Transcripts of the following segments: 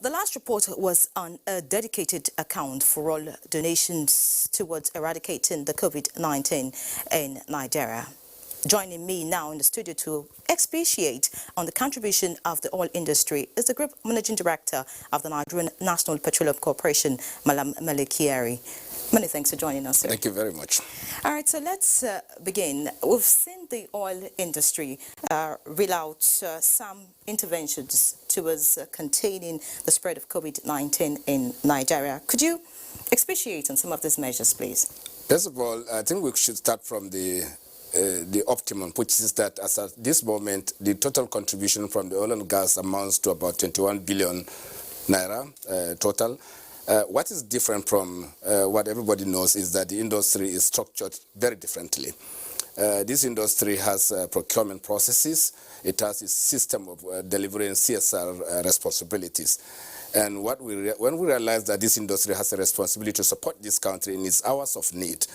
the last report was on a dedicated account for all donations towards eradicating the COVID-19 in Nigeria. Joining me now in the studio to expatiate on the contribution of the oil industry is the Group Managing Director of the Nigerian National Petroleum Corporation, Malam Melekyari. Many thanks for joining us, sir. Thank you very much. All right, so let's begin. We've seen the oil industry reel out some interventions towards containing the spread of COVID-19 in Nigeria. Could you expatiate on some of these measures, please? First of all, I think we should start from the optimum, which is that as at this moment, the total contribution from the oil and gas amounts to about 21 billion naira total. What is different from what everybody knows is that the industry is structured very differently. This industry has procurement processes. It has its system of delivering CSR responsibilities. And when we realize that this industry has a responsibility to support this country in its hours of need,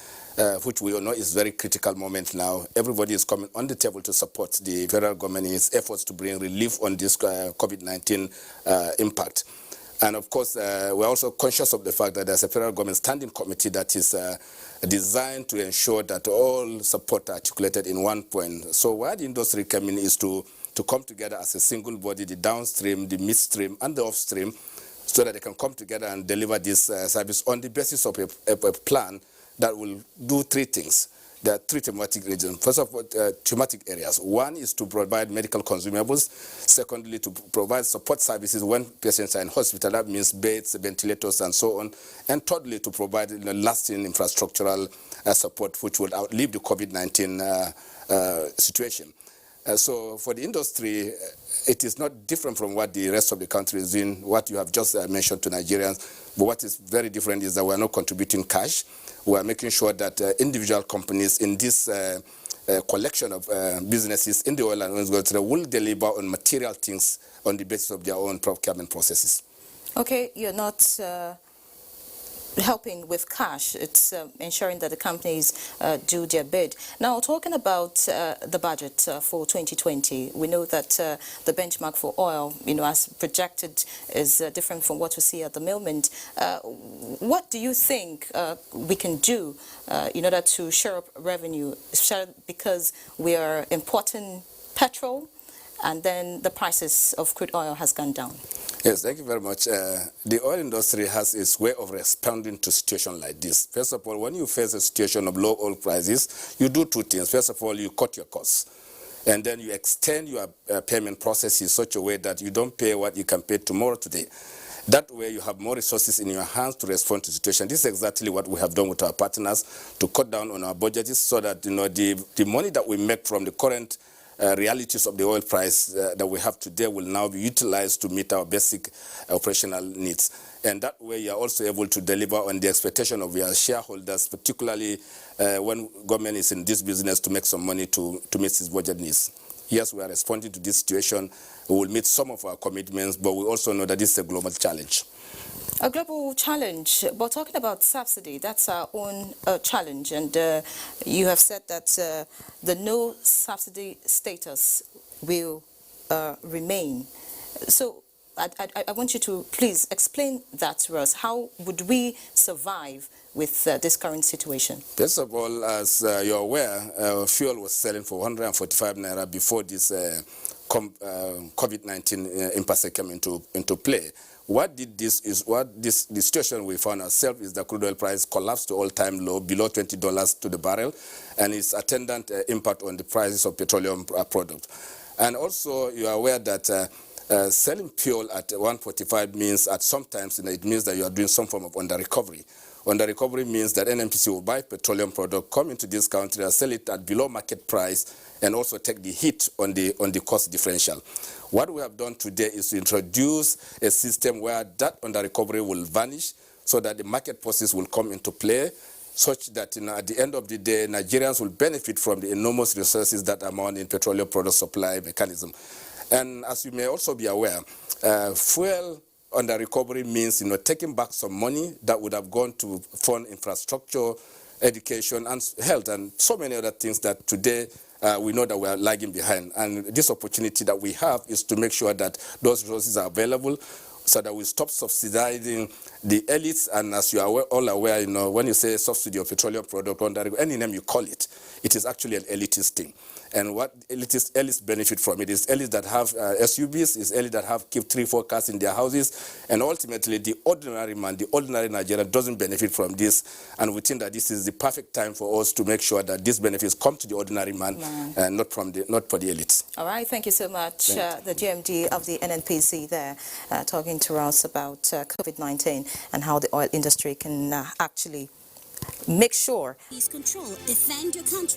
which we all know is a very critical moment now, everybody is coming on the table to support the federal government in its efforts to bring relief on this COVID-19 impact. And of course, we're also conscious of the fact that there's a federal government standing committee that is designed to ensure that all support are articulated in one point. So where the industry came in is to come together as a single body, the downstream, the midstream, and the upstream, so that they can come together and deliver this service on the basis of a plan that will do three things. There are three thematic regions. First of all, thematic areas. One is to provide medical consumables. Secondly, to provide support services when patients are in hospital. That means beds, ventilators, and so on. And thirdly, to provide lasting infrastructural support, which will outlive the COVID-19 situation. So for the industry, it is not different from what the rest of the country is doing, what you have just mentioned to Nigerians. But what is very different is that we are not contributing cash. We are making sure that individual companies in this collection of businesses in the oil and gas will deliver on material things on the basis of their own procurement processes. Okay, you're not helping with cash. It's ensuring that the companies do their bid. Now, talking about the budget for 2020, we know that the benchmark for oil, as projected, is different from what we see at the moment. What do you think we can do in order to share up revenue, especially because we are importing petrol and then the prices of crude oil has gone down? Yes, thank you very much. The oil industry has its way of responding to situations like this. First of all, when you face a situation of low oil prices, you do two things. First of all, you cut your costs. And then you extend your payment process in such a way that you don't pay what you can pay tomorrow today. That way you have more resources in your hands to respond to the situation. This is exactly what we have done with our partners to cut down on our budgets so that the money that we make from the current realities of the oil price that we have today will now be utilized to meet our basic operational needs. And that way you are also able to deliver on the expectation of your shareholders, particularly when government is in this business to make some money to meet its budget needs. Yes, we are responding to this situation. We will meet some of our commitments, but we also know that this is a global challenge. A global challenge, but talking about subsidy, that's our own challenge. And you have said that the no subsidy status will remain. So I want you to please explain that to us. How would we survive with this current situation? First of all, as you're aware, fuel was selling for 145 naira before this COVID-19 impasse came into play. The situation we found ourselves is the crude oil price collapsed to all-time low, below $20 to the barrel, and its attendant impact on the prices of petroleum products. And also, you are aware that selling fuel at 145 means sometimes it means that you are doing some form of under-recovery. Under-recovery means that NNPC will buy petroleum product, come into this country and sell it at below market price, and also take the hit on the cost differential. What we have done today is to introduce a system where that under-recovery will vanish so that the market forces will come into play, such that at the end of the day, Nigerians will benefit from the enormous resources that amount in petroleum product supply mechanism. And as you may also be aware, fuel under recovery means taking back some money that would have gone to fund infrastructure, education, and health, and so many other things that today we know that we are lagging behind. And this opportunity that we have is to make sure that those resources are available. so that we stop subsidizing the elites. And as you are all aware, you know, when you say subsidy of petroleum product, under any name you call it, it is actually an elitist thing. And what elites benefit from it is elites that have SUVs, is elites that have keep 3-4 cars in their houses, and ultimately the ordinary man, the ordinary Nigerian doesn't benefit from this. And we think that this is the perfect time for us to make sure that these benefits come to the ordinary man, and not for the elites. All right, thank you so much. The GMD of the NNPC there talking to us about COVID-19 and how the oil industry can actually make sure. Control, defend your country.